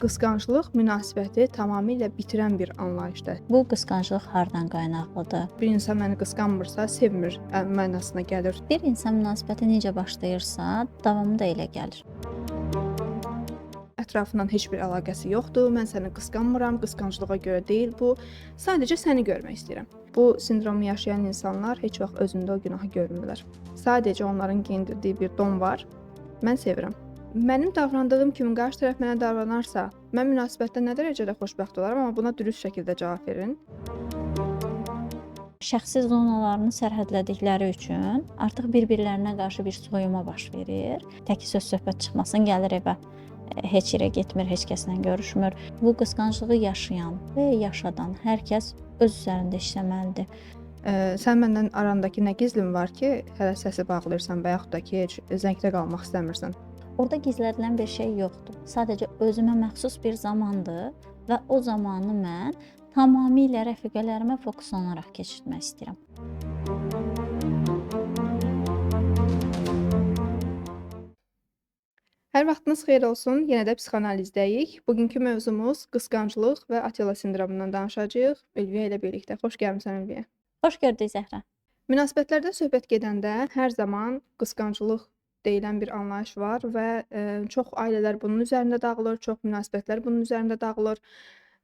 Qısqanclıq münasibəti tamamilə bitirən bir anlayışdır. Bu qısqanclıq hardan qaynaqlıdır? Bir insan məni qısqanmırsa, sevmir mənasına gəlir. Bir insan münasibəti necə başlayırsa, davamı da elə gəlir. Ətrafından heç bir əlaqəsi yoxdur. Mən səni qısqanmıram, qısqanclığa görə deyil bu. Sadəcə səni görmək istəyirəm. Bu sindromu yaşayan insanlar heç vaxt özündə o günahı görmürlər. Sadəcə onların geyindirdiyi bir don var. Mən sevirəm. Mənim davrandığım kimi qarşı tərəf mənə davranarsa, mən münasibətdə nə dərəcədə xoşbəxt olaram, amma buna dürüst şəkildə cavab verin. Şəxsi zonalarını sərhədlədikləri üçün artıq bir-birlərinə qarşı bir soyuma baş verir. Təki söz-söhbət çıxmasın, gəlir evə. Heç yerə getmir, heç kəslə görüşmür. Bu qısqanclığı yaşayan və yaşadan hər kəs öz üzərində işləməlidir. Sən məndən arandakı nə gizlin var ki, hələ səsi bağlayırsan və yaxud da ki, heç zəngdə qalmaq istəmirsən? Orada gizlədilən bir şey yoxdur. Sadəcə özümə məxsus bir zamandır və o zamanı mən tamamilə rəfiqələrimə fokuslanaraq keçirmək istəyirəm. Hər vaxtınız xeyir olsun. Yenə də psixoanalizdəyik. Bugünkü mövzumuz qısqanclıq və Atilla sindromundan danışacağıq. Ülviyə ilə birlikdə. Xoş gəlmisən Ülviyə. Xoş gördük Zəhra. Münasibətlərdə söhbət gedəndə hər zaman qısqanclıq deyilən bir anlayış var və çox ailələr bunun üzərində dağılır, çox münasibətlər bunun üzərində dağılır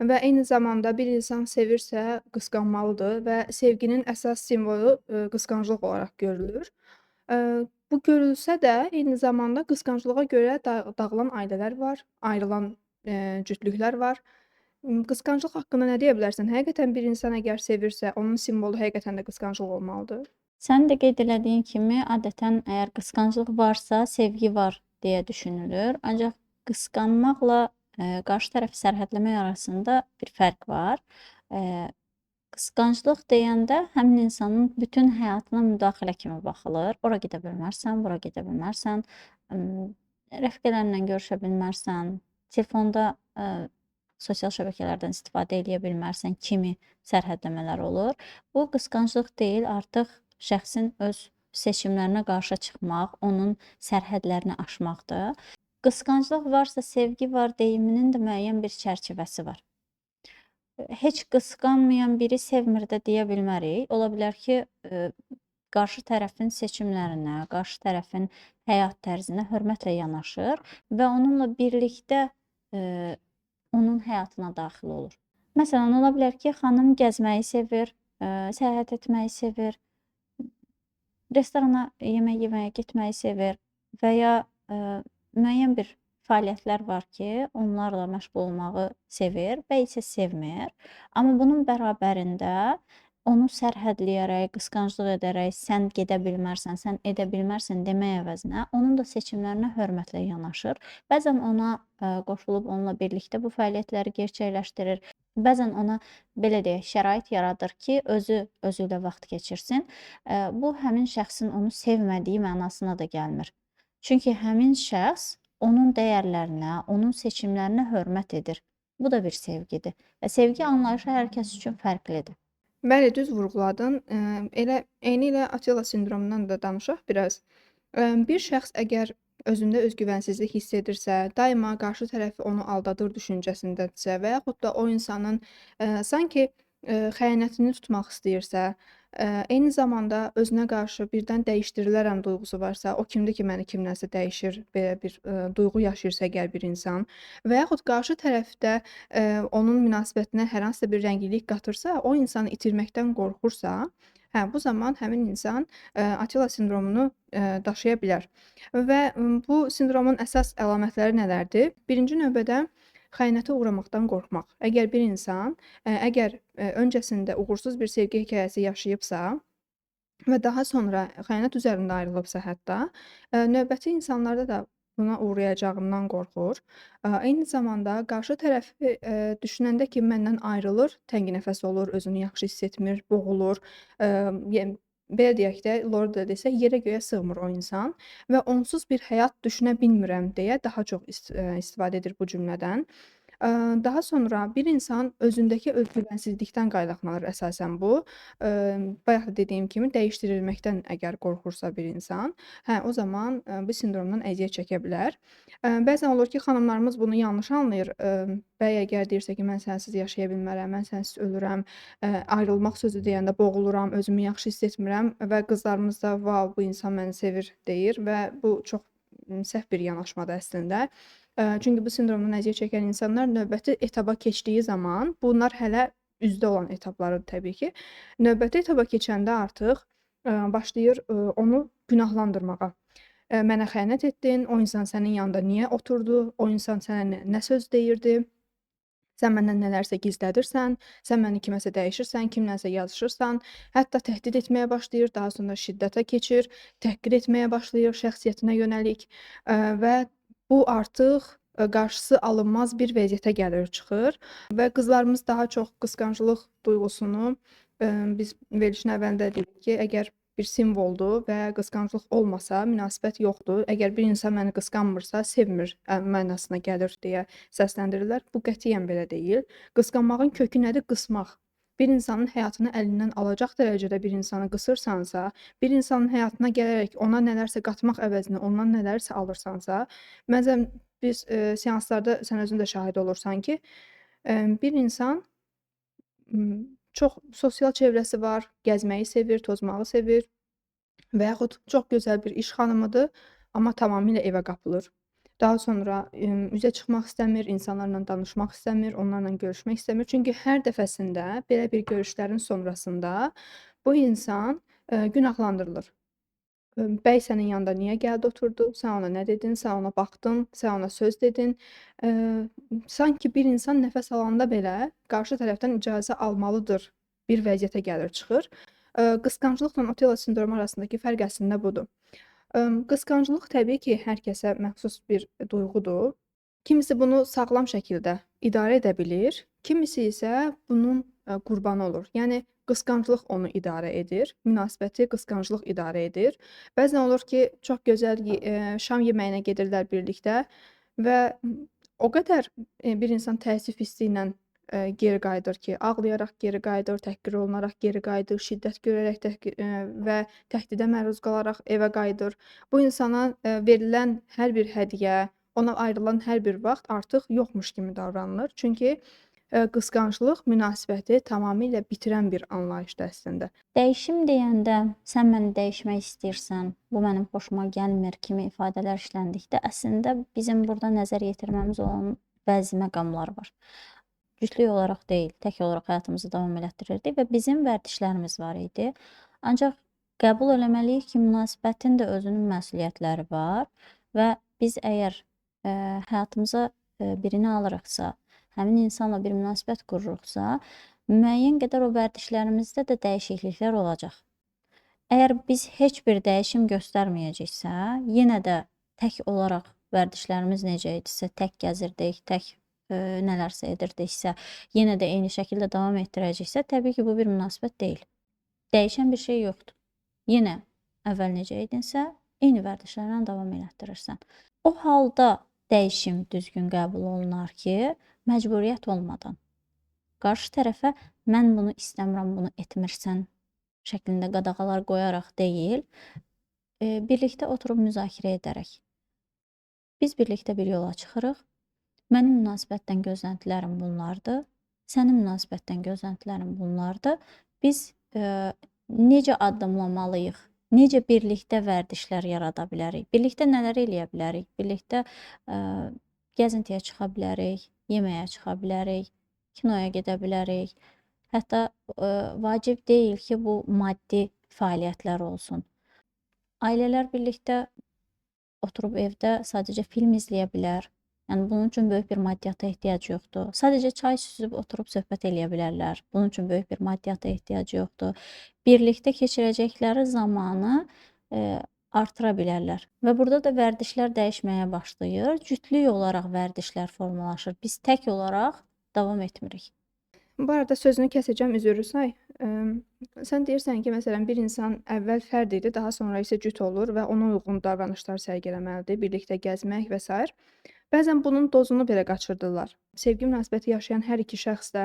və eyni zamanda bir insan sevirsə qısqanmalıdır və sevginin əsas simvolu qısqanclıq olaraq görülür. Bu görülsə də eyni zamanda qısqanclığa görə dağılan ailələr var, ayrılan cütlüklər var. Qısqanclıq haqqında nə deyə bilərsən? Həqiqətən bir insan əgər sevirsə, onun simvolu həqiqətən də qısqanclıq olmalıdır? Sən də qeyd elədiyin kimi, adətən əgər qısqanclıq varsa, sevgi var deyə düşünülür. Ancaq qısqanmaqla qarşı tərəfi sərhədləmək arasında bir fərq var. Qısqanclıq deyəndə həmin insanın bütün həyatına müdaxilə kimi baxılır. Ora gedə bilmərsən, bura gedə bilmərsən, rəfiqələrinlə görüşə bilmərsən, telefonda sosial şəbəkələrdən istifadə edə bilmərsən kimi sərhədləmələr olur. Bu qısqanclıq deyil, artıq şəxsin öz seçimlərinə qarşı çıxmaq, onun sərhədlərini aşmaqdır. Qısqanclıq varsa sevgi var deyiminin də müəyyən bir çərçivəsi var. Heç qısqanmayan biri sevmir də deyə bilmərik. Ola bilər ki, qarşı tərəfin seçimlərinə, qarşı tərəfin həyat tərzinə hörmətlə yanaşır və onunla birlikdə onun həyatına daxil olur. Məsələn, ola bilər ki, xanım gəzməyi sevir, səyahət etməyi sevir, restorana yemək yeməyə getməyi sevir və ya müəyyən bir fəaliyyətlər var ki, onlarla məşğul olmağı sevir və isə sevmir. Amma bunun bərabərində onu sərhədləyərək, qısqanclıq edərək, sən gedə bilmərsən, sən edə bilmərsən demək əvəzinə onun da seçimlərinə hörmətlə yanaşır. Bəzən ona qoşulub onunla birlikdə bu fəaliyyətləri gerçəkləşdirir. Bəzən ona belə deyək, şərait yaradır ki, özü ilə vaxt keçirsin. Bu həmin şəxsin onu sevmədiyi mənasına da gəlmir. Çünki həmin şəxs onun dəyərlərinə, onun seçimlərinə hörmət edir. Bu da bir sevgidir. Və sevgi anlayışı hər kəs üçün fərqlidir. Bəli, düz vurğuladın. Eyni ilə Atilla sindromundan da danışaq biraz. Bir şəxs əgər özündə özgüvənsizlik hiss edirsə, daima qarşı tərəfi onu aldadır düşüncəsindədirsə və yaxud da o insanın sanki xəyanətini tutmaq istəyirsə, eyni zamanda özünə qarşı birdən dəyişdirilərəm duyğusu varsa, o kimdir ki, məni kimdənsə dəyişir, belə bir duyğu yaşayırsa əgər bir insan və yaxud qarşı tərəfdə onun münasibətinə hər hansısa bir rəngilik qatırsa, o insanı itirməkdən qorxursa, bu zaman həmin insan Atilla sindromunu daşıya bilər. Və bu sindromun əsas əlamətləri nələrdir? Birinci növbədə xəyanətə uğramaqdan qorxmaq. Əgər bir insan, öncəsində uğursuz bir sevgi hekayəsi yaşayıbsa və daha sonra xəyanət üzərində ayrılıbsa hətta, növbəti insanlarda da buna uğrayacağından qorxur. Eyni zamanda qarşı tərəfi düşünəndə ki, məndən ayrılır, təngnəfəs olur, özünü yaxşı hiss etmir, boğulur. Belə deyək də, Lord da desə, yerə göyə sığmır o insan və onsuz bir həyat düşünə bilmirəm deyə daha çox istifadə edir bu cümlədən. Daha sonra bir insan özündəki özgüvənsizlikdən qaynaqlanır əsasən bu. Bayaq da dediyim kimi dəyişdirilməkdən əgər qorxursa bir insan, hə, o zaman, bu sindromdan əziyyət çəkə bilər. Bəzən olur ki, xanımlarımız bunu yanlış anlayır. Bəy əgər deyirsə ki, mən sənsiz yaşaya bilmərəm, mən sənsiz ölürəm, ayrılmaq sözü deyəndə boğuluram, özümü yaxşı hiss etmirəm və qızlarımız da "Vav, bu insan məni sevir" deyir və bu çox, səhv bir yanaşmadır əslində. Çünki bu sindromdan əziyyət çəkən insanlar növbəti etaba keçdiyi zaman, bunlar hələ üzdə olan etaplarıdır təbii ki. Növbəti etaba keçəndə artıq, başlayır, onu günahlandırmağa. Mənə xəyanət etdin, o insan sənin yanında niyə oturdu, o insan sənə nə söz deyirdi, sən məndən nələrsə gizlədirsən, sən məni kiməsə dəyişirsən, kimlənsə yazışırsan, hətta təhdid etməyə başlayır, daha sonra şiddətə keçir, təhqir etməyə başlayır şəxsiyyətinə yönəlik, və bu artıq, qarşısı alınmaz bir vəziyyətə gəlir çıxır və qızlarımız daha çox qısqanclıq duyğusunu, biz verilişin əvvəlində dedik ki, əgər bir simvoldur və qısqanclıq olmasa münasibət yoxdur. Əgər bir insan məni qısqanmırsa, sevmir, mənasına gəlir deyə səsləndirirlər. Bu qətiyyən belə deyil. Qısqanmağın kökü nədir? Qısmaq. Bir insanın həyatını əlindən alacaq dərəcədə bir insanı qısırsansa, bir insanın həyatına gələrək ona nələrsə qatmaq əvəzinə ondan nələrsə alırsansa, məsələn, biz, seanslarda sən özün də şahid olursan ki, bir insan çox sosial çevrəsi var, gəzməyi sevir, tozmağı sevir və yaxud çox gözəl bir iş xanımıdır, amma tamamilə evə qapılır. Daha sonra, üzə çıxmaq istəmir, insanlarla danışmaq istəmir, onlarla görüşmək istəmir. Çünki hər dəfəsində belə bir görüşlərin sonrasında bu insan, günahlandırılır. Bəy sənin yanında niyə gəldi oturdu? Sən ona nə dedin? Sən ona baxdın, sən ona söz dedin. Sanki bir insan nəfəs alanda belə qarşı tərəfdən icazə almalıdır bir vəziyyətə gəlir çıxır. Qısqanclıqla Otella sindromu arasındakı fərq əslində budur. Qısqanclıq təbii ki, hər kəsə məxsus bir duyğudur. Kimisi bunu sağlam şəkildə idarə edə bilir, kimisi isə bunun, qurbanı olur. Yəni qısqanclıq onu idarə edir, münasibəti qısqanclıq idarə edir. Bəzən olur ki, çox gözəl şam yeməyinə gedirlər birlikdə və o qədər, bir insan təəssüf hissi ilə, geri qayıdır ki, ağlayaraq geri qayıdır, təhqir olunaraq geri qayıdır, şiddət görərək və təhdidə məruz qalaraq evə qayıdır. Bu insana, verilən hər bir hədiyyə, ona ayrılan hər bir vaxt artıq yoxmuş kimi davranılır. Çünki, qısqanclıq münasibəti tamamilə bitirən bir anlayışdır əslində. Dəyişim deyəndə sən məni dəyişmək istəyirsən, bu mənim xoşuma gəlmir kimi ifadələr işləndikdə əslində bizim burada nəzər yetirməmiz olan bəzi məqamlar var. Cütlük olaraq deyil, tək olaraq həyatımızı davam elətdirirdik və bizim vərdişlərimiz var idi. Ancaq qəbul eləməliyik ki, münasibətin də özünün məsuliyyətləri var və biz əgər həyatımıza birini alırıqsa, həmin insanla bir münasibət qururuqsa, müəyyən qədər o vərdişlərimizdə də dəyişikliklər olacaq. Əgər biz heç bir dəyişim göstərməyəcəksə, yenə də tək olaraq vərdişlərimiz necə idisə, tək gəzirdik, tək nələrsə edirdiksə, yenə də eyni şəkildə davam etdirəcəksə, təbii ki, bu bir münasibət deyil. Dəyişən bir şey yoxdur. Yenə əvvəl necə idinsə, eyni vərdişlərlə davam elətdirirsən. O halda dəyişim düzgün qəbul olunar ki, məcburiyyət olmadan. Qarşı tərəfə mən bunu istəmirəm, bunu etmirsən şəklində qadağalar qoyaraq deyil, birlikdə oturub müzakirə edərək. Biz birlikdə bir yola çıxırıq. Mənim münasibətdən gözləntilərim bunlardır. Sənin münasibətdən gözləntilərin bunlardır. Biz necə addımlamalıyıq? Necə birlikdə vərdişlər yarada bilərik? Birlikdə nələr eləyə bilərik? Birlikdə gəzintiyə çıxa bilərik, yeməyə çıxa bilərik, kinoya gedə bilərik. Hətta vacib deyil ki, bu maddi fəaliyyətlər olsun. Ailələr birlikdə oturub evdə sadəcə film izləyə bilər. Yəni bunun üçün böyük bir maddiyyata ehtiyac yoxdur. Sadəcə çay süzüb oturub söhbət eləyə bilərlər. Bunun üçün böyük bir maddiyyata ehtiyac yoxdur. Birlikdə keçirəcəkləri zamanı artıra bilərlər. Və burada da vərdişlər dəyişməyə başlayır. Cütlük olaraq vərdişlər formalaşır. Biz tək olaraq davam etmirik. Bu arada sözünü kəsəcəm, üzr say. Sən deyirsən ki, məsələn, bir insan əvvəl fərd idi, daha sonra isə cüt olur və ona uyğun davranışlar sərgiləməlidir, birlikdə gəzmək və s. Bəzən bunun dozunu belə qaçırdırlar. Sevgi münasibəti yaşayan hər iki şəxs də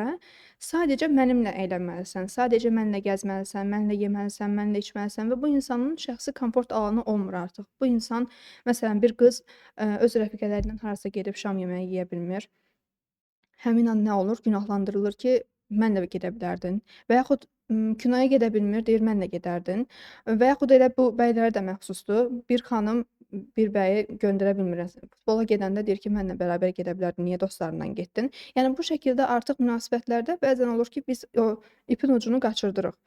sadəcə mənimlə əylənməlisən, sadəcə mənimlə gəzməlisən, mənimlə yeməlisən, mənimlə içməlisən və bu insanın şəxsi komfort alanı olmur artıq. Bu insan, məsələn, bir qız öz rəfiqələri ilə harasa gedib şam yeməyi yeyə bilmir. Həmin an nə olur? Günahlandırılır ki, mənlə gedə bilərdin və yaxud, kinoya gedə bilmir, deyir mənlə gedərdin və yaxud elə bu bəylərə də məxsusdur. Bir xanım bir bəyi göndərə bilmir. Futbola gedəndə deyir ki, mənlə bərabər gedə bilərdin, niyə dostlarınla getdin? Yəni bu şəkildə artıq münasibətlərdə bəzən olur ki, biz o ipin ucunu qaçırdırıq.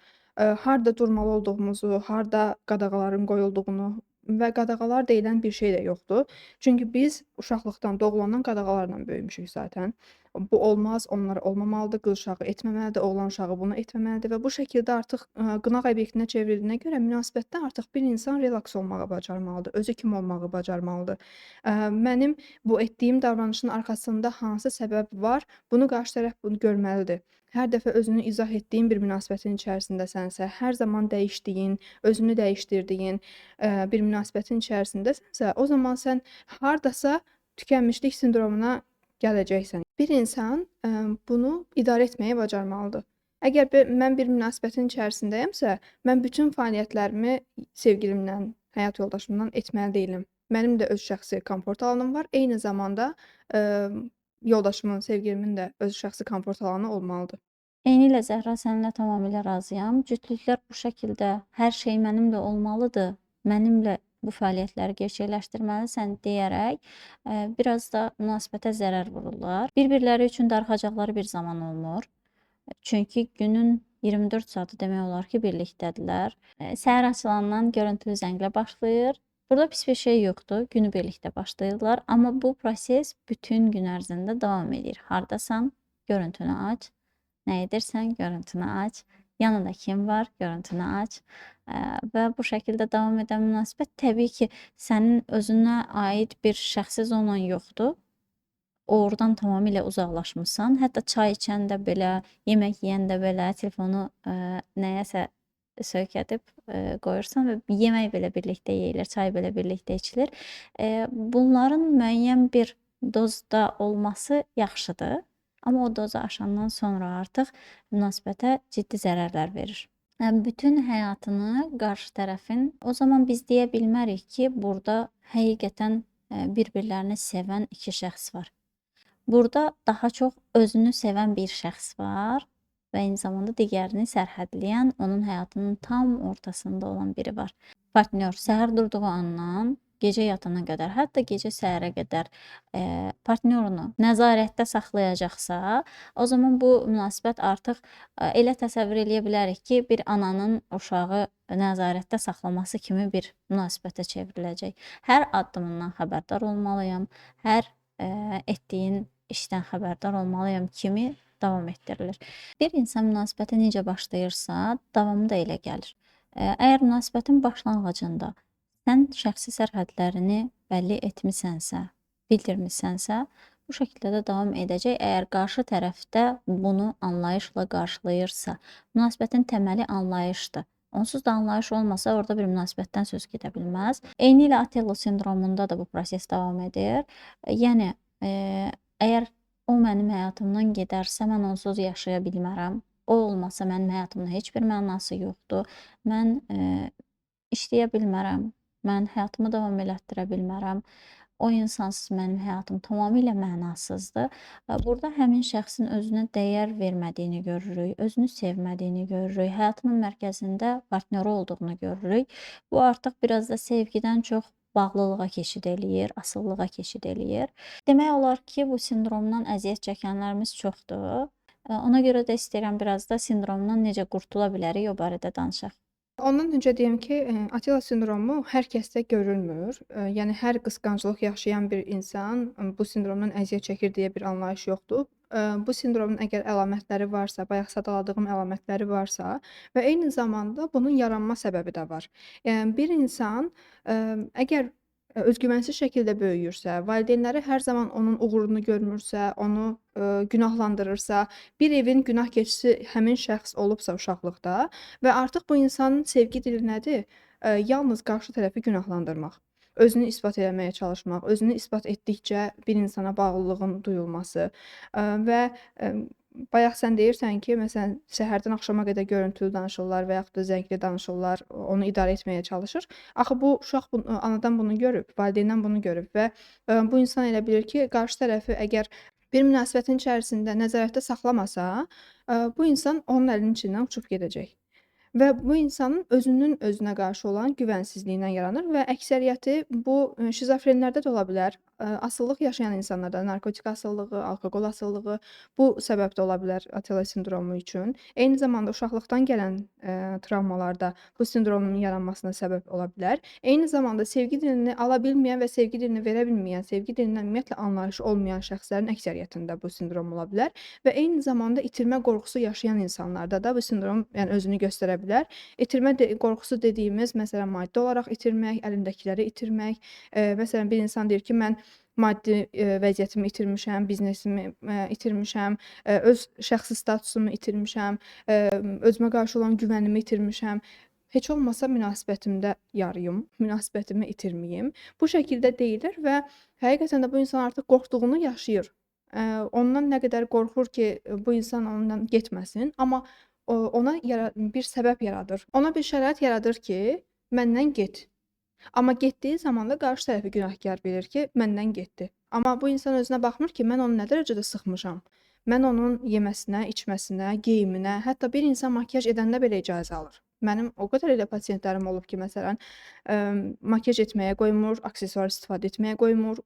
Harda durmalı olduğumuzu, harda qadağaların qoyulduğunu və qadağalar deyilən bir şey də yoxdur. Çünki biz uşaqlıqdan, doğulandan qadağalarla böyümüşük zaten. Bu olmaz, onlar olmamalıdır, qız uşağı etməməlidir, oğlan uşağı bunu etməməlidir və bu şəkildə artıq qınaq obyektinə çevrildiyinə görə münasibətdə artıq bir insan relaks olmağı bacarmalıdır, özü kimi olmağı bacarmalıdır. Mənim bu etdiyim davranışın arxasında hansı səbəb var, bunu qarşı tərəf bunu görməlidir. Hər dəfə özünü izah etdiyin bir münasibətin içərisindəsənsə, hər zaman dəyişdiyin, özünü dəyişdirdiyin bir münasibətin içərisindəsənsə, o zaman sən hardasa tükənmişlik sindromuna gələcəksən. Bir insan bunu idarə etməyi bacarmalıdır. Əgər mən bir münasibətin içərisindəyəmsə, mən bütün fəaliyyətlərimi sevgilimlə, həyat yoldaşımla etməli deyiləm. Mənim də öz şəxsi komfort alanım var. Eyni zamanda yoldaşımın, sevgilimin də öz şəxsi komfort alanı olmalıdır. Eynilə Zəhra, səninlə tamamilə razıyam. Cütlüklər bu şəkildə hər şey mənimlə olmalıdır, mənimlə bu fəaliyyətləri gerçəkləşdirməlisən deyərək biraz da münasibətə zərər vururlar. Bir-birləri üçün darıxacaqları bir zaman olmur. Çünki günün 24 saatı demək olar ki, birlikdədirlər. Səhər açılandan görüntülü zənglə başlayır. Burada pis bir şey yoxdur, günü birlikdə başlayırlar. Amma bu proses bütün gün ərzində davam edir. Hardasan, görüntünü aç. Nə edirsən, görüntünü aç. Yanında kim var, görüntünü aç. Və bu şəkildə davam edən münasibət təbii ki, sənin özünə aid bir şəxsi zonan yoxdur. Oradan tamamilə uzaqlaşmısan. Hətta çay içəndə belə, yemək yeyəndə belə telefonu nəyəsə söykədib qoyursan və yemək belə birlikdə yeyilir, çay belə birlikdə içilir. Bunların müəyyən bir dozda olması yaxşıdır. Amma o dozu aşandan sonra artıq münasibətə ciddi zərərlər verir. Bütün həyatını qarşı tərəfin, o zaman biz deyə bilmərik ki, burada həqiqətən bir-birlərini sevən iki şəxs var. Burada daha çox özünü sevən bir şəxs var və eyni zamanda digərini sərhədləyən, onun həyatının tam ortasında olan biri var. Partnyor səhər durduğu andan gecə yatana qədər, hətta gecə səhərə qədər partnyorunu nəzarətdə saxlayacaqsa, o zaman bu münasibət artıq elə təsəvvür eləyə bilərik ki, bir ananın uşağı nəzarətdə saxlaması kimi bir münasibətə çevriləcək. Hər addımından xəbərdar olmalıyam, hər etdiyin işdən xəbərdar olmalıyam kimi davam etdirilir. Bir insan münasibətə necə başlayırsa, davamı da elə gəlir. Əgər münasibətin başlanğıcında sən şəxsi sərhədlərini bəlli etmisənsə, bildirmisənsə, bu şəkildə də davam edəcək. Əgər qarşı tərəfdə bunu anlayışla qarşılayırsa, münasibətin təməli anlayışdır. Onsuz da anlayış olmasa orada bir münasibətdən söz gedə bilməz. Eynilə Otello sindromunda da bu proses davam edir. Yəni əgər o mənim həyatımdan gedərsə, mən onsuz yaşaya bilmərəm. O olmasa mənim həyatımda heç bir mənası yoxdur. Mən işləyə bilmərəm. Mən həyatımı davam elətdirə bilmərəm. O insansız mənim həyatım tamamilə mənasızdır. Burada həmin şəxsin özünə dəyər vermədiyini görürük, özünü sevmədiyini görürük, həyatının mərkəzində partnyoru olduğunu görürük. Bu artıq biraz da sevgidən çox bağlılığa keçid eləyir, asılılığa keçid eləyir. Demək olar ki, bu sindromdan əziyyət çəkənlərimiz çoxdur. Ona görə də istəyirəm biraz da sindromdan necə qurtula bilərik o barədə danışaq. Ondan öncə deyim ki, Atilla sindromu hər kəsdə görülmür. Yəni hər qısqanclıq yaşayan bir insan bu sindromdan əziyyət çəkir deyə bir anlayış yoxdur. Bu sindromun əgər əlamətləri varsa, bayaq sadaladığım əlamətləri varsa və eyni zamanda bunun yaranma səbəbi də var. Yəni bir insan əgər özgüvənsiz şəkildə böyüyürsə, valideynləri hər zaman onun uğurunu görmürsə, onu günahlandırırsa, bir evin günah keçisi həmin şəxs olubsa uşaqlıqda və artıq bu insanın sevgi dili nədir? Yalnız qarşı tərəfi günahlandırmaq. özünü isbat eləməyə çalışmaq, özünü isbat etdikcə bir insana bağlılığın duyulması, və, bayaq sən deyirsən ki, məsələn, səhərdən axşama qədər görüntülü danışırlar və yaxud da zəngli danışırlar, onu idarə etməyə çalışır. Axı bu uşaq anadan bunu görüb, valideyndən bunu görüb və, bu insan elə bilir ki, qarşı tərəfi əgər bir münasibətin içərisində nəzarətdə saxlamasa, bu insan onun əlinin içindən uçub gedəcək. Və bu insanın özünün özünə qarşı olan güvənsizliyindən yaranır və əksəriyyəti bu, şizofrenlərdə də ola bilər, asıllıq yaşayan insanlarda, narkotik asılılığı, alkoqol asılılığı bu səbəb də ola bilər ATL sindromu üçün. Eyni zamanda uşaqlıqdan gələn, travmalar da bu sindromun yaranmasına səbəb ola bilər. Eyni zamanda sevgi dilini ala bilməyən və sevgi dilini verə bilməyən, sevgi dilindən ümumiyyətlə anlayışı olmayan şəxslərin əksəriyyətində bu sindrom ola bilər və eyni zamanda itirmə qorxusu yaşayan insanlarda da bu sindrom, yəni özünü göstərə bilər. İtirmə qorxusu dediyimiz, məsələn, maddi olaraq itirmək, əlindəkiləri itirmək. Məsələn, bir insan deyir ki, mən maddi, vəziyyətimi itirmişəm, biznesimi, itirmişəm, öz şəxsi statusumu itirmişəm, özümə qarşı olan güvənimi itirmişəm. Heç olmasa münasibətimdə yarıyım, münasibətimi itirməyim. Bu şəkildə deyilir və həqiqətən də bu insan artıq qorxduğunu yaşayır. Ondan nə qədər qorxur ki, bu insan ondan getməsin, amma ona bir səbəb yaradır. Ona bir şərait yaradır ki, məndən get. Amma getdiyi zaman da qarşı tərəfi günahkar bilir ki, məndən getdi. Amma bu insan özünə baxmır ki, mən onu nə dərəcədə sıxmışam. Mən onun yeməsinə, içməsinə, geyiminə, hətta bir insan makiyaj edəndə belə icazə alır. Mənim o qədər elə pasiyentlərim olub ki, məsələn, makiyaj etməyə qoymur, aksesuar istifadə etməyə qoymur,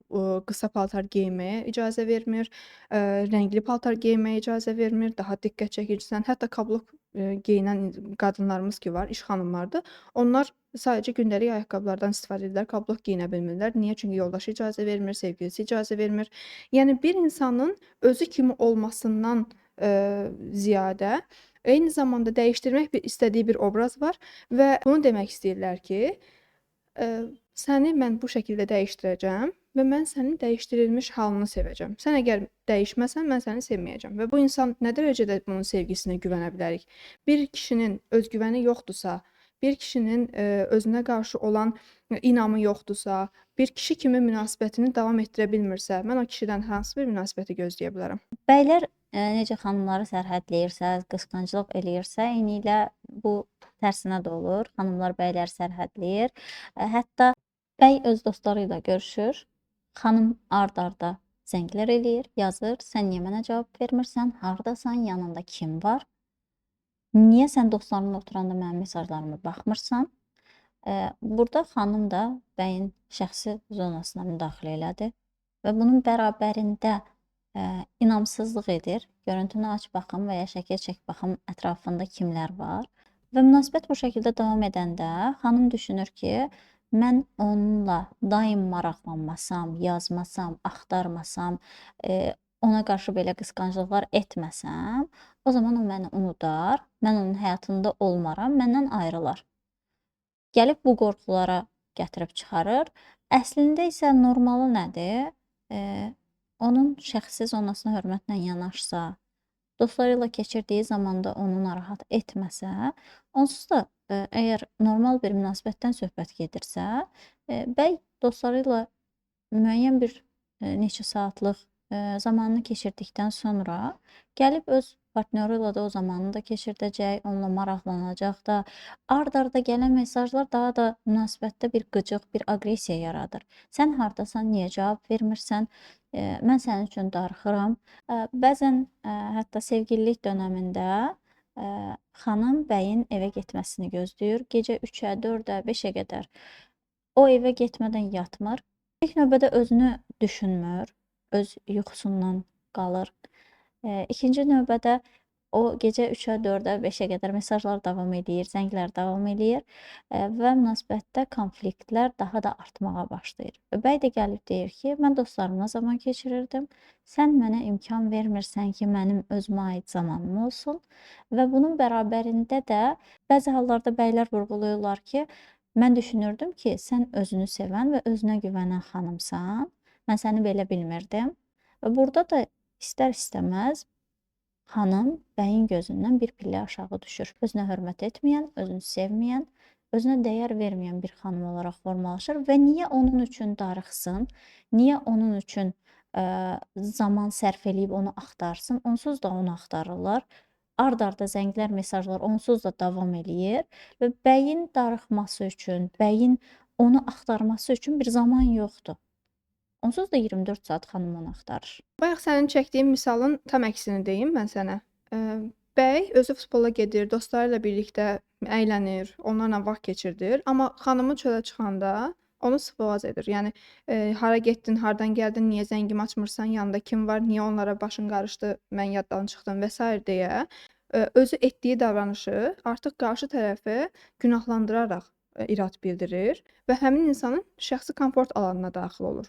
qısa paltar geyinməyə icazə vermir, rəngli paltar geyinməyə icazə vermir, daha diqqət çəkicisən. Hətta kabluk, geyinən qadınlarımız ki var, iş xanımlardır. Onlar sadəcə gündəlik ayaqqabılardan istifadə edirlər, kabluk geyinə bilmirlər. Niyə? Çünki yoldaşı icazə vermir, sevgilisi icazə vermir. Yəni bir insanın özü kimi olmasından, ziyadə eyni zamanda dəyişdirmək istədiyi bir obraz var və bunu demək istəyirlər ki, səni mən bu şəkildə dəyişdirəcəm və mən sənin dəyişdirilmiş halını sevəcəm. Sən əgər dəyişməsən, mən səni sevməyəcəm və bu insan nə dərəcədə bunun sevgisinə güvənə bilərik? Bir kişinin özgüvəni yoxdursa, bir kişinin, özünə qarşı olan inamı yoxdursa, bir kişi kimi münasibətini davam etdirə bilmirsə, mən o kişidən hansı bir münasibəti gözləyə bilərəm? Bəylər necə xanımları sərhədləyirsə, qısqanclıq eləyirsə, eynilə bu tərsinə də olur. Xanımlar bəyləri sərhədləyir. Hətta bəy öz dostları ilə görüşür. Xanım ard-arda zənglər eləyir, yazır. Sən niyə mənə cavab vermirsən? Hardasan? Yanında kim var? Niyə sən dostlarınla oturanda mənim mesajlarıma baxmırsan? Burada xanım da bəyin şəxsi zonasına müdaxilə elədi və bunun bərabərində inamsızlıq edir. Görüntünü aç baxım və ya şəkil çək baxım ətrafında kimlər var. Və münasibət bu şəkildə davam edəndə xanım düşünür ki, mən onunla daim maraqlanmasam, yazmasam, axtarmasam, ona qarşı belə qısqanclıqlar etməsəm, o zaman o məni unudar, mən onun həyatında olmaram, məndən ayrılar. Gəlib bu qorxulara gətirib çıxarır. Əslində isə normalı nədir? Onun şəxsi zonasına hörmətlə yanaşsa, dostları ilə keçirdiyi zamanda onu narahat etməsə, onsuz da əgər normal bir münasibətdən söhbət gedirsə, bəy dostları ilə müəyyən bir neçə saatlıq zamanını keçirdikdən sonra gəlib öz partnyoru ilə də o zamanını da keçirdəcək, onunla maraqlanacaq da. Ard-arda gələn mesajlar daha da münasibətdə bir qıcıq, bir aqressiya yaradır. Sən hardasan, niyə cavab vermirsən? Mən sənin üçün darıxıram. Bəzən hətta sevgililik dönəmində xanım bəyin evə getməsini gözləyir. Gecə 3-ə, 4-ə, 5-ə qədər o evə getmədən yatmır. İlk növbədə özünü düşünmür, öz yuxusundan qalır. İkinci növbədə o gecə 3-ə, 4-ə, 5-ə qədər mesajlar davam eləyir, zənglər davam eləyir və münasibətdə konfliktlər daha da artmağa başlayır. Bəy də gəlib deyir ki, mən dostlarımla zaman keçirirdim, sən mənə imkan vermirsən ki, mənim özümə aid zamanım olsun və bunun bərabərində də bəzi hallarda bəylər vurğulayırlar ki, mən düşünürdüm ki, sən özünü sevən və özünə güvənən xanımsan, mən səni belə bilmirdim və burada da istər-istəməz xanım bəyin gözündən bir pillə aşağı düşür. Özünə hörmət etməyən, özünü sevməyən, özünə dəyər verməyən bir xanım olaraq formalaşır və niyə onun üçün darıxsın, niyə onun üçün zaman sərf eləyib onu axtarsın? Onsuz da onu axtarırlar. Ard-arda zənglər, mesajlar onsuz da davam eləyir və bəyin darıxması üçün, bəyin onu axtarması üçün bir zaman yoxdur. Onsuz da 24 saat xanım onu axtarır. Bayaq sənin çəkdiyin misalın tam əksini deyim mən sənə. Bəy özü futbola gedir, dostları ilə birlikdə əylənir, onlarla vaxt keçirdir, amma xanımı çölə çıxanda onu sıxboğaz edir. Yəni, hara getdin, hardan gəldin, niyə zəngimi açmırsan, yanında kim var, niyə onlara başın qarışdı, mən yaddan çıxdım və sair deyə, özü etdiyi davranışı artıq qarşı tərəfi günahlandıraraq, irad bildirir və həmin insanın şəxsi komfort alanına daxil olur.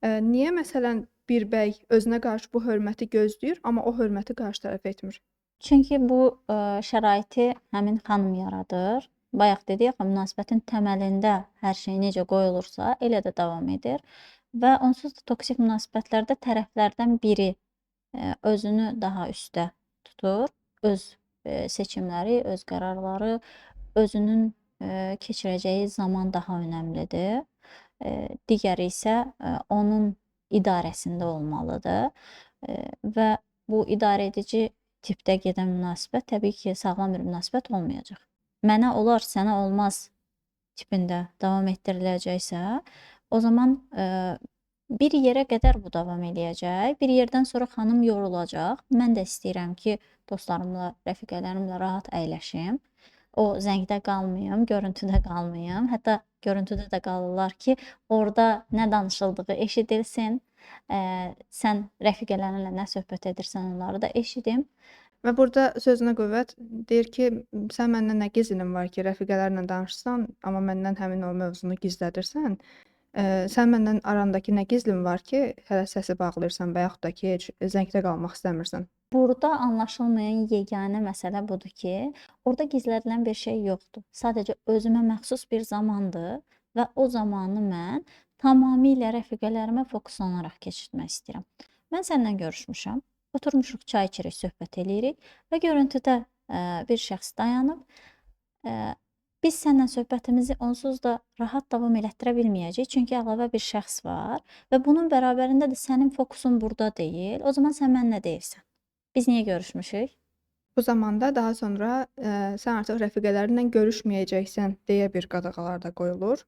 Niyə məsələn bir bəy özünə qarşı bu hörməti gözləyir, amma o hörməti qarşı tərəf etmir? Çünki bu şəraiti həmin xanım yaradır. Bayaq dedik axı münasibətin təməlində hər şey necə qoyulursa, elə də davam edir və onsuz da toksik münasibətlərdə tərəflərdən biri özünü daha üstdə tutur. Öz seçimləri, öz qərarları, özünün keçirəcəyi zaman daha önəmlidir. Digəri isə onun idarəsində olmalıdır və bu idarəedici tipdə gedən münasibət təbii ki, sağlam bir münasibət olmayacaq. Mənə olar, sənə olmaz tipində davam etdiriləcəksə, o zaman bir yerə qədər bu davam eləyəcək. Bir yerdən sonra xanım yorulacaq. Mən də istəyirəm ki, dostlarımla, rəfiqələrimlə rahat əyləşim. O zəngdə qalmayım, görüntüdə qalmayım. Hətta görüntüdə də qalırlar ki, orada nə danışıldığı eşidilsin. Sən rəfiqələrinlə nə söhbət edirsən, onları da eşidim. Və burada sözünə qüvvət, deyir ki, sən məndən nə gizlin var ki, rəfiqələrlə danışırsan, amma məndən həmin o mövzunu gizlədirsən. Sən məndən arandakı nə gizlin var ki, hələ səsi bağlayırsan və yaxud da ki, heç zəngdə qalmaq istəmirsən? Burada anlaşılmayan yeganə məsələ budur ki, orada gizlədilən bir şey yoxdur. Sadəcə özümə məxsus bir zamandır və o zamanı mən tamamilə rəfiqələrimə fokuslanaraq keçirtmək istəyirəm. Mən səndən görüşmüşəm, oturmuşuq, çay içirik, söhbət eləyirik və görüntüdə bir şəxs dayanıb. Biz səninlə söhbətimizi onsuz da rahat davam elətdirə bilməyəcəyik, çünki əlavə bir şəxs var və bunun bərabərində də sənin fokusun burada deyil. O zaman sən mənlə deyilsən. Biz niyə görüşmüşük? Bu zamanda daha sonra sən artıq rəfiqələrinlə görüşməyəcəksən deyə bir qadağalar da qoyulur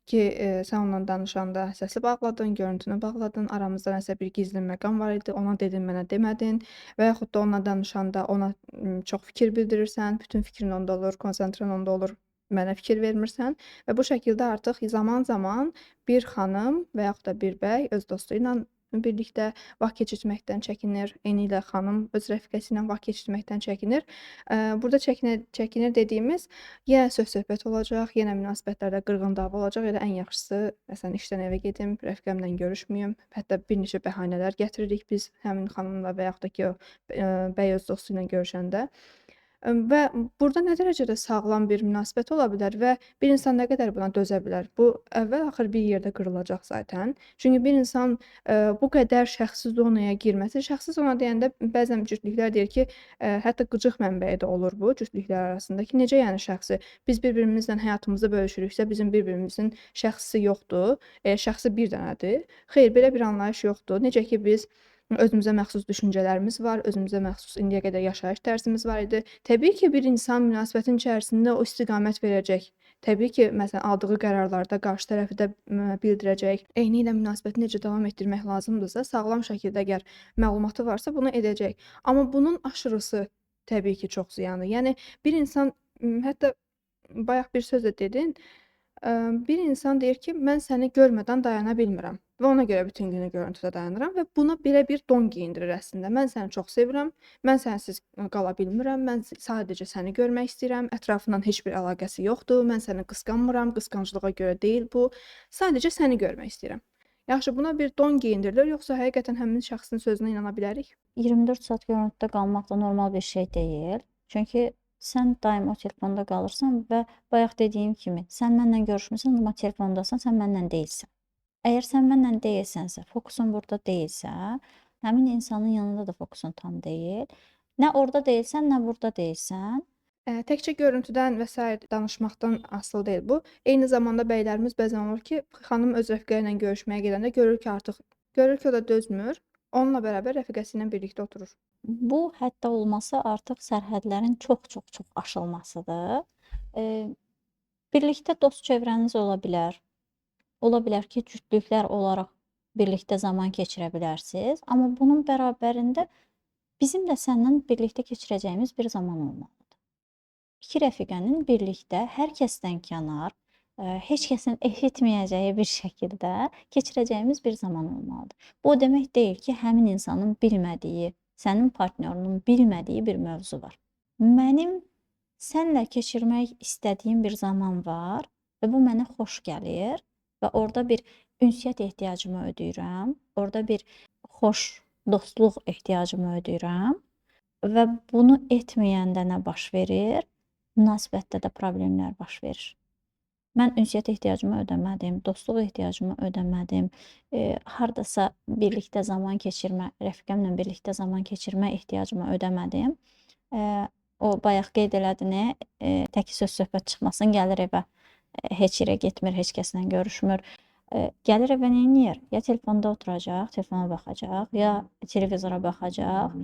ki, sən onunla danışanda səsi bağladın, görüntünü bağladın, aramızda nəsə bir gizlin məqam var idi, ona dedin, mənə demədin və yaxud da onunla danışanda ona çox fikir bildirirsən, bütün fikrin onda olur, konsentren onda olur, mənə fikir vermirsən və bu şəkildə artıq zaman-zaman bir xanım və yaxud da bir bəy öz dostu ilə birlikdə vaxt keçirtməkdən çəkinir. Eynilə xanım öz rəfiqəsi ilə vaxt keçirtməkdən çəkinir. Burada çəkinir dediyimiz yenə söz-söhbət olacaq, yenə münasibətlərdə qırğın dava olacaq. Elə ən yaxşısı məsələn işdən evə gedim, rəfiqəmlə görüşməyim. Hətta bir neçə bəhanələr gətiririk biz həmin xanımla və yaxud da ki, o bəy öz dostu ilə görüşəndə. Və burada nə dərəcədə sağlam bir münasibət ola bilər və bir insan nə qədər buna dözə bilər? Bu əvvəl-axır bir yerdə qırılacaq zaten. Çünki bir insan bu qədər şəxsi zonaya girməsi, şəxsi zona deyəndə bəzən cütlüklər deyir ki, hətta qıcıq mənbəyi də olur bu cütlüklər arasında ki, necə yəni şəxsi? Biz bir-birimizlə həyatımızı bölüşürüksə, bizim bir-birimizin şəxsisi yoxdur, şəxsi bir dənədir. Xeyr, belə bir anlayış yoxdur. Necə ki biz özümüzə məxsus düşüncələrimiz var, özümüzə məxsus indiyə qədər yaşayış tərzimiz var idi. Təbii ki, bir insan münasibətin içərisində o istiqamət verəcək. Təbii ki, məsələn, aldığı qərarlarda qarşı tərəfi də bildirəcək. Eynilə münasibəti necə davam etdirmək lazımdırsa, sağlam şəkildə əgər məlumatı varsa, bunu edəcək. Amma bunun aşırısı təbii ki, çox ziyandır. Yəni bir insan hətta bayaq bir söz də dedin. Bir insan deyir ki, mən səni görmədən dayana bilmirəm və ona görə bütün günü görüntüdə dayanıram və buna belə bir don geyindirir əslində. Mən səni çox sevirəm, mən sənsiz qala bilmirəm, mən sadəcə səni görmək istəyirəm, ətrafından heç bir əlaqəsi yoxdur, mən səni qısqanmıram, qısqanclığa görə deyil bu, sadəcə səni görmək istəyirəm. Yaxşı, buna bir don geyindirilir, yoxsa həqiqətən həmin şəxsin sözünə inana bilərik? 24 saat görüntüdə qalmaq da normal bir şey deyil. Çünki sən daim o telefonda qalırsan və bayaq dediyim kimi, sən mənlə görüşmüsən, amma telefondasan, sən mənlə deyilsən. Əgər sən mənlə deyilsənsə, fokusun burada deyilsə, həmin insanın yanında da fokusun tam deyil. Nə orada deyilsən, nə burada deyilsən. Təkcə görüntüdən və sair danışmaqdan asılı deyil bu. Eyni zamanda bəylərimiz bəzən olur ki, xanım öz rəfiqə ilə görüşməyə gedəndə görür ki, o da dözmür, onunla bərabər rəfiqəsi ilə birlikdə oturur. Bu hətta olmasa artıq sərhədlərin çox aşılmasıdır. Birlikdə dost çevrəniz ola bilər. Ola bilər ki, cütlüklər olaraq birlikdə zaman keçirə bilərsiniz, amma bunun bərabərində bizim də səndən birlikdə keçirəcəyimiz bir zaman olmalıdır. İki rəfiqənin birlikdə hər kəsdən kənar, heç kəsin eşitməyəcəyi bir şəkildə keçirəcəyimiz bir zaman olmalıdır. Bu o demək deyil ki, həmin insanın bilmədiyi, sənin partnyorunun bilmədiyi bir mövzu var. Mənim sənlə keçirmək istədiyim bir zaman var və bu mənə xoş gəlir və orada bir ünsiyyət ehtiyacımı ödəyirəm, orada bir xoş dostluq ehtiyacımı ödəyirəm və bunu etməyəndə nə baş verir? Münasibətdə də problemlər baş verir. Mən ünsiyyət ehtiyacımı ödəmədim, dostluq ehtiyacımı ödəmədim, hardasa birlikdə zaman keçirmə, rəfiqəmlə birlikdə zaman keçirmə ehtiyacımı ödəmədim. O bayaq qeyd elədin, təki söz-söhbət çıxmasın, gəlir evə, heç yerə getmir, heç kəslə görüşmür. Gəlir evə neyniyir? Ya telefonda oturacaq, telefona baxacaq, ya televizora baxacaq,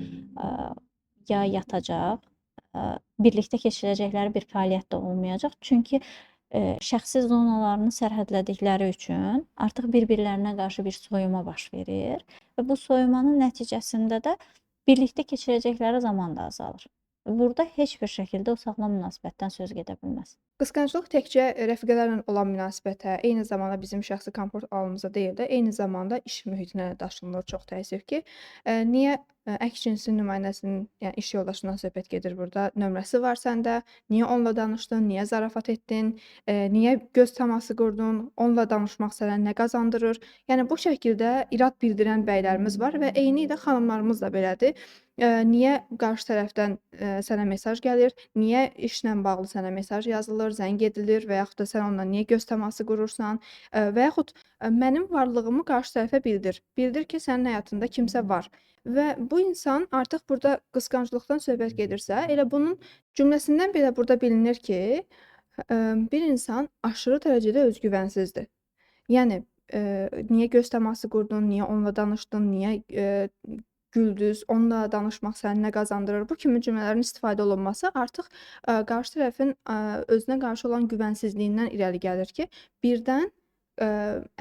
ya yatacaq. Birlikdə keçirəcəkləri bir fəaliyyət də olmayacaq. Çünki şəxsi zonalarını sərhədlədikləri üçün artıq bir-birlərinə qarşı bir soyuma baş verir və bu soyumanın nəticəsində də birlikdə keçirəcəkləri zaman da azalır. Burada heç bir şəkildə o sağlam münasibətdən söz gedə bilməz. Qısqanclıq təkcə rəfiqələrlə olan münasibətə, eyni zamanda bizim şəxsi komfort alanımıza deyil də, eyni zamanda iş mühitinə də daşınılır çox təəssüf ki. Niyə əks cinsin nümayəndəsinin, yəni iş yoldaşından söhbət gedir burada, nömrəsi var səndə, niyə onunla danışdın, niyə zarafat etdin, niyə göz təması qurdun, onunla danışmaq sənə nə qazandırır? Yəni bu şəkildə irad bildirən bəylərimiz var və eynilə xanımlarımız da belədir. Niyə qarşı tərəfdən sənə mesaj gəlir, niyə işlə bağlı sənə mesaj yazılır, zəng edilir və yaxud da sən onunla niyə göz təması qurursan, və yaxud mənim varlığımı qarşı tərəfə bildir. Bildir ki, sənin həyatında kimsə var və bu insan artıq burada qısqanclıqdan söhbət gedirsə, elə bunun cümləsindən belə burada bilinir ki, bir insan aşırı dərəcədə özgüvənsizdir. Yəni, niyə göz təması qurdun, niyə onunla danışdın, niyə, güldüz, onunla danışmaq sənə nə qazandırır? Bu kimi cümlələrin istifadə olunması artıq, qarşı tərəfin, özünə qarşı olan güvənsizliyindən irəli gəlir ki, birdən,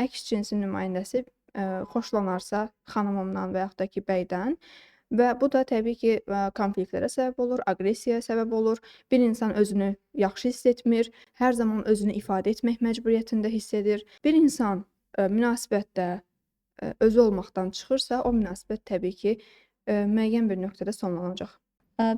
əks cinsin nümayəndəsi, xoşlanarsa xanımımdan və yaxud da ki, bəydən və bu da təbii ki, konfliktlərə səbəb olur, aqressiyaya səbəb olur. Bir insan özünü yaxşı hiss etmir, hər zaman özünü ifadə etmək məcburiyyətində hiss edir. Bir insan, münasibətdə özü olmaqdan çıxırsa, o münasibət təbii ki, müəyyən bir nöqtədə sonlanacaq.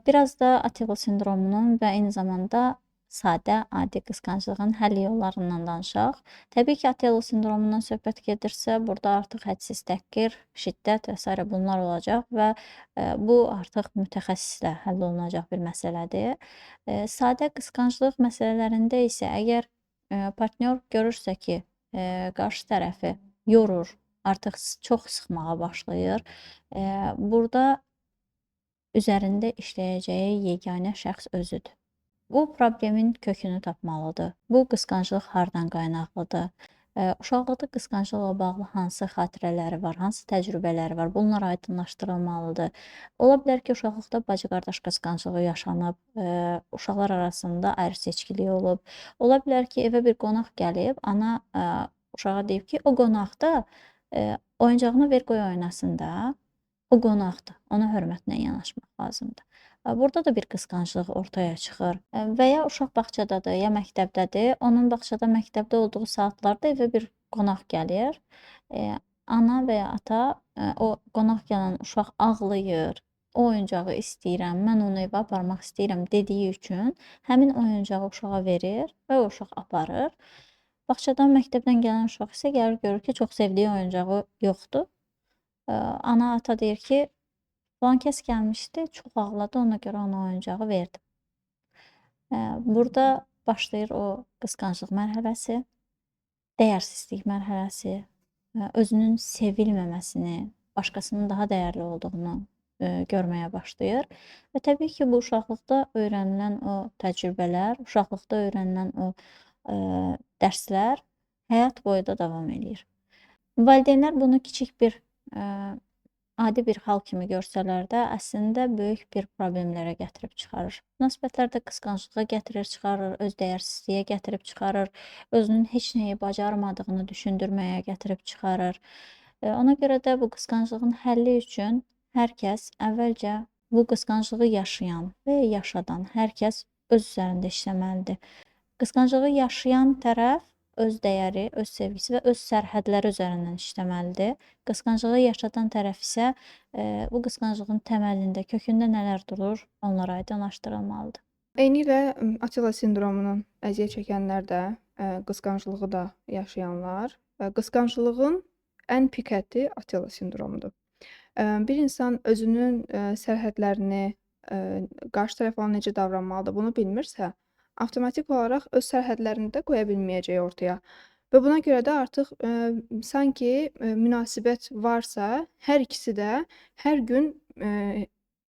Biraz da Atilla sindromunun və eyni zamanda sadə, adi qısqanclığın həll yollarından danışaq. Təbii ki, Atilla sindromundan söhbət gedirsə, burada artıq hədsiz təhqir, şiddət və s. bunlar olacaq və bu artıq mütəxəssislə həll olunacaq bir məsələdir. Sadə qısqanclıq məsələlərində isə əgər partnyor görürsə ki, qarşı tərəfi yorur, artıq çox sıxmağa başlayır, burada üzərində işləyəcəyi yeganə şəxs özüdür. Bu problemin kökünü tapmalıdır. Bu qısqanclıq hardan qaynaqlıdır? Uşaqlıqda qısqanclıqla bağlı hansı xatirələri var, hansı təcrübələri var? Bunlar aydınlaşdırılmalıdır. Ola bilər ki, uşaqlıqda bacı-qardaş qısqanclığı yaşanıb, uşaqlar arasında ayrı-seçkilik olub. Ola bilər ki, evə bir qonaq gəlib, ana uşağa deyib ki, o qonaqda oyuncağını ver qoy oynasın da. O qonaqdır, ona hörmətlə yanaşmaq lazımdır. Burada da bir qısqanclıq ortaya çıxır. Və ya uşaq bağçadadır, ya məktəbdədir. Onun bağçada, məktəbdə olduğu saatlarda evə bir qonaq gəlir. Ana və ya ata o qonaq gələn uşaq ağlayır, o oyuncağı istəyirəm, mən onu evə aparmaq istəyirəm dediyi üçün həmin oyuncağı uşağa verir və o uşaq aparır. Bağçadan, məktəbdən gələn uşaq isə gəlir görür ki, çox sevdiyi oyuncağı yoxdur. Ana, ata deyir ki, filan kəs gəlmişdi, çox ağladı, ona görə ona oyuncağı verdim. Burada başlayır o qısqanclıq mərhələsi, dəyərsizlik mərhələsi, özünün sevilməməsini, başqasının daha dəyərli olduğunu görməyə başlayır və təbii ki, bu uşaqlıqda öyrənilən o təcrübələr, uşaqlıqda öyrənilən o dərslər həyat boyu da davam eləyir. Valideynlər bunu kiçik bir adi bir hal kimi görsələr də, əslində böyük bir problemlərə gətirib çıxarır. Münasibətlərdə qısqanclığa gətirir, çıxarır, öz dəyərsizliyə gətirib çıxarır, özünün heç nəyi bacarmadığını düşündürməyə gətirib çıxarır. Ona görə də bu qısqanclığın həlli üçün hər kəs əvvəlcə bu qısqanclığı yaşayan və ya yaşadan hər kəs öz üzərində işləməlidir. Qısqanclığı yaşayan tərəf öz dəyəri, öz sevgisi və öz sərhədləri üzərindən işləməlidir. Qısqanclığı yaşadan tərəf isə bu qısqanclığın təməlində, kökündə nələr durur, onlara aydınlaşdırılmalıdır. Eynilə Atilla sindromunun əziyyət çəkənlər də, qısqanclığı da yaşayanlar, qısqanclığın ən pik həddi Atilla sindromudur. Bir insan özünün sərhədlərini, qarşı tərəf ona necə davranmalıdır, bunu bilmirsə, avtomatik olaraq öz sərhədlərini də qoya bilməyəcək ortaya. Və buna görə də artıq sanki münasibət varsa, hər ikisi də hər gün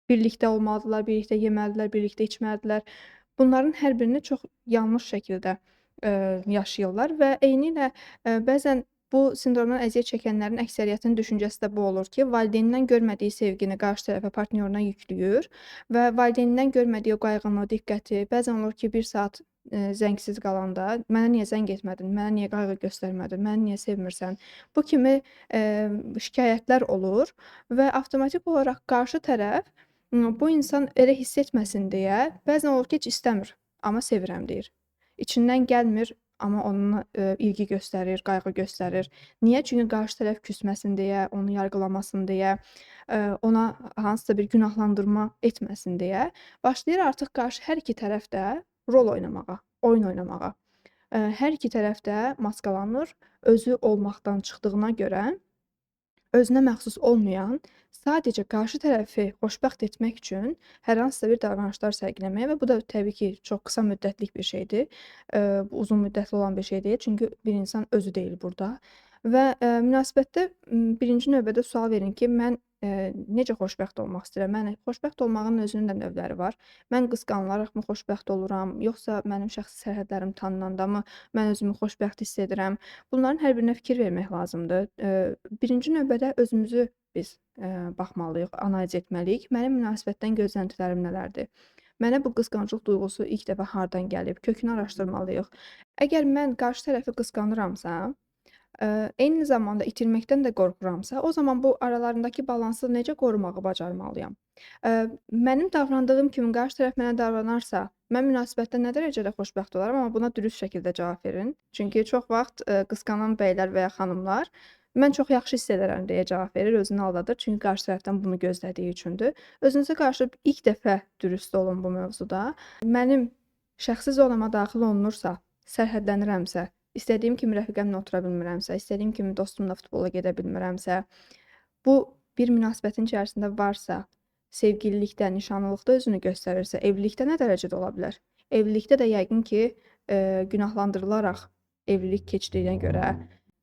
birlikdə olmalıdırlar, birlikdə yeməlidirlər, birlikdə içməlidirlər. Bunların hər birini çox yanlış şəkildə yaşayırlar və eynilə bəzən bu sindromdan əziyyət çəkənlərin əksəriyyətinin düşüncəsi də bu olur ki, valideynindən görmədiyi sevgini qarşı tərəfə, partnyoruna yükləyir və valideynindən görmədiyi o qayğını, diqqəti, bəzən olur ki, 1 saat zəngsiz qalanda mənə niyə zəng etmədin, mənə niyə qayğı göstərmədin, məni niyə sevmirsən? Bu kimi şikayətlər olur və avtomatik olaraq qarşı tərəf bu insan elə hiss etməsin deyə bəzən olur ki, heç istəmir, amma sevirəm deyir. İçindən gəlmir, amma onunla ilgi göstərir, qayğı göstərir. Niyə? Çünki qarşı tərəf küsməsin deyə, onu yargılamasın deyə, ona hansısa bir günahlandırma etməsin deyə başlayır artıq hər iki tərəf də rol oynamağa, oyun oynamağa. Hər iki tərəf də maskalanır, özü olmaqdan çıxdığına görə özünə məxsus olmayan, sadəcə qarşı tərəfi xoşbəxt etmək üçün hər hansısa bir davranışlar sərgiləməyə və bu da təbii ki, çox qısa müddətlik bir şeydir. Bu uzun müddətli olan bir şey deyil, çünki bir insan özü deyil burada və münasibətdə birinci növbədə sual verin ki, mən necə xoşbəxt olmaq istəyirəm? Mən xoşbəxt olmağın özünün də növləri var. Mən qısqanılaraqmı xoşbəxt oluram, yoxsa mənim şəxsi sərhədlərim tanınanda mı mən özümü xoşbəxt hiss edirəm? Bunların hər birinə fikir vermək lazımdır. Birinci növbədə özümüzü biz baxmalıyıq, analiz etməliyik. Mənim münasibətdən gözləntilərim nələrdir? Mənə bu qısqanclıq duyğusu ilk dəfə hardan gəlib? Kökünü araşdırmalıyıq. Əgər mən qarşı tərəfi qısqanıramsa, eyni zamanda itirməkdən də qorxuramsa, o zaman bu aralarındakı balansı necə qorumağı bacarmalıyam? Mənim davrandığım kimi qarşı tərəf mənə davranarsa, mən münasibətdə nə dərəcədə xoşbəxt olaram, amma buna dürüst şəkildə cavab verin. Çünki çox vaxt qısqanan bəylər və ya xanımlar mən çox yaxşı hiss edərəm deyə cavab verir, özünü aldadır. Çünki qarşı tərəfdən bunu gözlədiyi üçündür. Özünüzə qarşı ilk dəfə dürüst olun bu mövzuda. Mənim şəxsi zonama daxil olunursa, sərhədlənirəmsə, istədiyim kimi rəfiqəmlə otura bilmirəmsə, istədiyim kimi dostumla futbola gedə bilmirəmsə, bu bir münasibətin içərisində varsa, sevgililikdə, nişanlılıqda özünü göstərirsə, evlilikdə nə dərəcədə ola bilər? Evlilikdə də yəqin ki, günahlandırılaraq evlilik keçdiyinə görə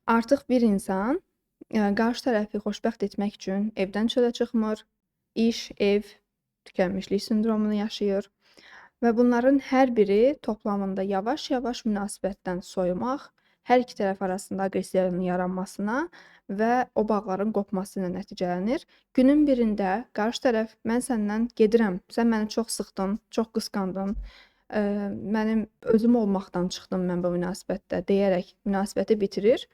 artıq bir insan qarşı tərəfi xoşbəxt etmək üçün evdən çölə çıxmır, iş, ev, tükənmişlik sindromunu yaşayır. Və bunların hər biri toplamında yavaş-yavaş münasibətdən soyumaq, hər iki tərəf arasında aqressiyanın yaranmasına və o bağların qopması ilə nəticələnir. Günün birində qarşı tərəf mən səndən gedirəm, sən məni çox sıxdın, çox qısqandın, mənim özüm olmaqdan çıxdım mən bu münasibətdə deyərək münasibəti bitirir.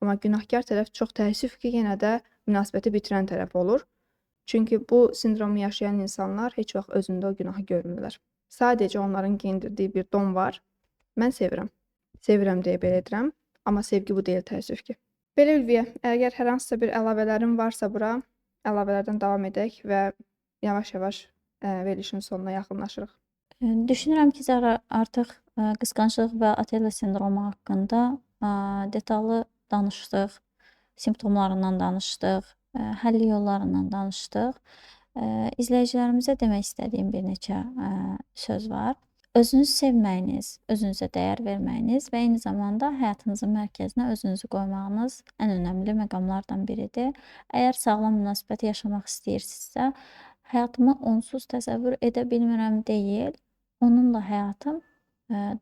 Amma günahkar tərəf çox təəssüf ki, yenə də münasibəti bitirən tərəf olur. Çünki bu sindromu yaşayan insanlar heç vaxt özündə o günahı görmürlər. Sadəcə onların geyindirdiyi bir don var. Mən sevirəm. Sevirəm deyə belə edirəm. Amma sevgi bu deyil təəssüf ki. Belə Ülviyə, əgər hər hansısa bir əlavələrin varsa bura, əlavələrdən davam edək və yavaş-yavaş verilişin sonuna yaxınlaşırıq. Düşünürəm ki, Zara, artıq qısqanclıq və Atilla sindromu haqqında detallı danışdıq, simptomlarından danışdıq, həll yollarından danışdıq. İzləyicilərimizə demək istədiyim bir neçə söz var. Özünüzü sevməyiniz, özünüzə dəyər verməyiniz və eyni zamanda həyatınızın mərkəzinə özünüzü qoymağınız ən önəmli məqamlardan biridir. Əgər sağlam münasibət yaşamaq istəyirsinizsə, həyatımı onsuz təsəvvür edə bilmirəm deyil, onunla həyatım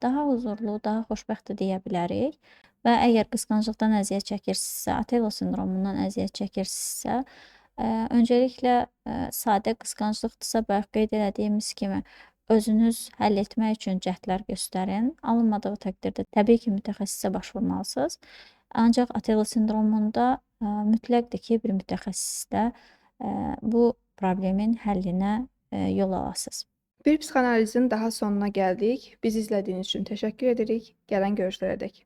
daha huzurlu, daha xoşbəxtdir deyə bilərik. Və əgər qısqanclıqdan əziyyət çəkirsinizsə, Atelo sindromundan əziyyət çəkirsinizsə, öncəliklə sadə qısqanclıqdırsa, bayaq qeyd elədiyimiz kimi özünüz həll etmək üçün cəhdlər göstərin. Alınmadığı təqdirdə təbii ki, mütəxəssisə başvurmalısınız. Ancaq Atelo sindromunda mütləqdir ki, bir mütəxəssislə bu problemin həllinə yol alasınız. Bir psixanalizin daha sonuna gəldik. Bizi izlədiyiniz üçün təşəkkür edirik. Gələn görüşlərədək.